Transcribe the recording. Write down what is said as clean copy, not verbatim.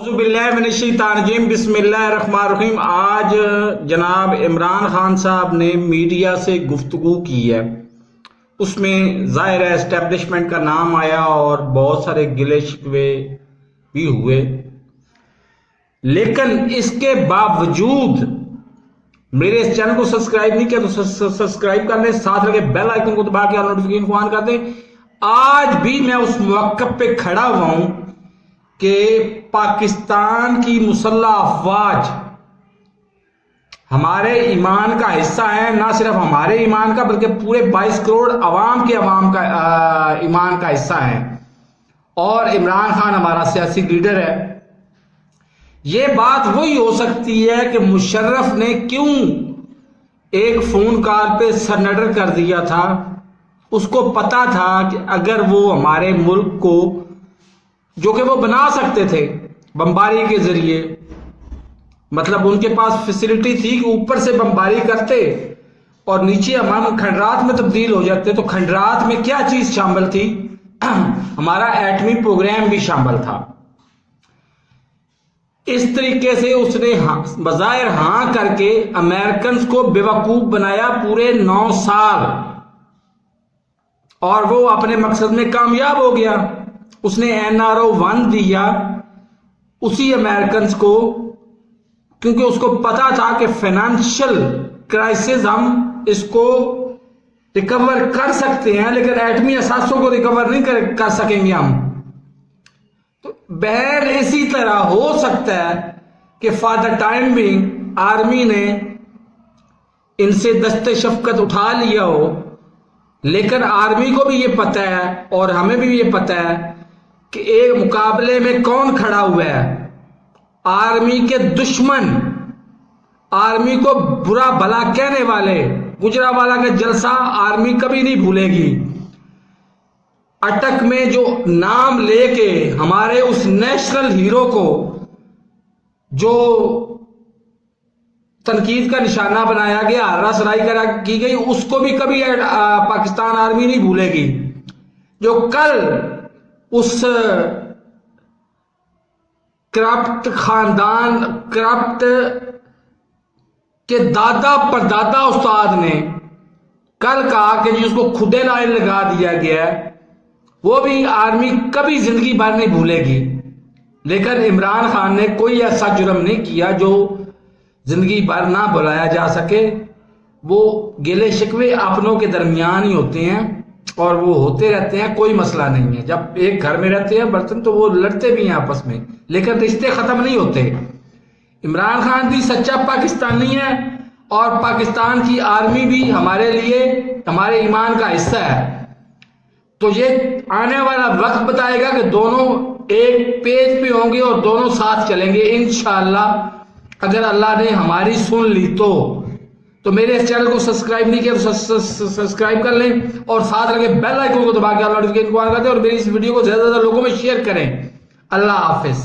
بسم اللہ الرحمن الرحیم۔ آج جناب عمران خان صاحب نے میڈیا سے گفتگو کی ہے، اس میں ظاہر ہے اسٹیبلشمنٹ کا نام آیا اور بہت سارے گلے شکوے بھی ہوئے، لیکن اس کے باوجود میرے اس چینل کو سبسکرائب نہیں کیا تو سبسکرائب کر لیں، ساتھ رکھے بیل آئیکن کو دبا کے نوٹیفیکیشن کو آن کر دیں۔ آج بھی میں اس موقف پہ کھڑا ہوا ہوں کہ پاکستان کی مسلح افواج ہمارے ایمان کا حصہ ہیں، نہ صرف ہمارے ایمان کا بلکہ پورے 22 کروڑ عوام کے ایمان کا حصہ ہیں، اور عمران خان ہمارا سیاسی لیڈر ہے۔ یہ بات وہی ہو سکتی ہے کہ مشرف نے کیوں ایک فون کال پہ سرنڈر کر دیا تھا۔ اس کو پتا تھا کہ اگر وہ ہمارے ملک کو، جو کہ وہ بنا سکتے تھے بمباری کے ذریعے، مطلب ان کے پاس فیسلٹی تھی کہ اوپر سے بمباری کرتے اور نیچے ہم کھنڈرات میں تبدیل ہو جاتے، تو کھنڈرات میں کیا چیز شامل تھی؟ ہمارا ایٹمی پروگرام بھی شامل تھا۔ اس طریقے سے اس نے بظاہر ہاں کر کے امریکنز کو بیوقوف بنایا پورے 9 سال، اور وہ اپنے مقصد میں کامیاب ہو گیا۔ اس نے NRO 1 دیا اسی امریکنز کو، کیونکہ اس کو پتا تھا کہ فائنینشل کرائسس ہم اس کو ریکور کر سکتے ہیں، لیکن ایٹمی اثاثوں کو ریکور نہیں کر سکیں گے ہم۔ تو بہر اسی طرح ہو سکتا ہے کہ for the time being army نے ان سے دست شفقت اٹھا لیا ہو، لیکن آرمی کو بھی یہ پتا ہے اور ہمیں بھی یہ پتا ہے کہ ایک مقابلے میں کون کھڑا ہوا ہے۔ آرمی کے دشمن، آرمی کو برا بھلا کہنے والے، گجرانوالہ کا جلسہ آرمی کبھی نہیں بھولے گی۔ اٹک میں جو نام لے کے ہمارے اس نیشنل ہیرو کو جو تنقید کا نشانہ بنایا گیا، ہرا سرائی کی گئی، اس کو بھی کبھی پاکستان آرمی نہیں بھولے گی۔ جو کل اس کرپٹ خاندان، کرپٹ کے دادا پردادا استاد نے کل کہا کہ جس کو خودے لائن لگا دیا گیا ہے، وہ بھی آرمی کبھی زندگی بھر نہیں بھولے گی۔ لیکن عمران خان نے کوئی ایسا جرم نہیں کیا جو زندگی بھر نہ بھلایا جا سکے۔ وہ گلے شکوے اپنوں کے درمیان ہی ہوتے ہیں اور وہ ہوتے رہتے ہیں، کوئی مسئلہ نہیں ہے۔ جب ایک گھر میں رہتے ہیں برتن تو وہ لڑتے بھی ہیں آپس میں، لیکن رشتے ختم نہیں ہوتے۔ عمران خان بھی سچا پاکستانی ہے اور پاکستان کی آرمی بھی ہمارے لیے، ہمارے ایمان کا حصہ ہے۔ تو یہ آنے والا وقت بتائے گا کہ دونوں ایک پیج پہ ہوں گے اور دونوں ساتھ چلیں گے انشاءاللہ، اگر اللہ نے ہماری سن لی تو میرے اس چینل کو سبسکرائب نہیں کیا تو سبسکرائب کر لیں، اور ساتھ رکھے بیل آئیکن کو دبا کے نوٹیفیکیشن کو آن کر دیں، اور میری اس ویڈیو کو زیادہ سے زیادہ لوگوں میں شیئر کریں۔ اللہ حافظ۔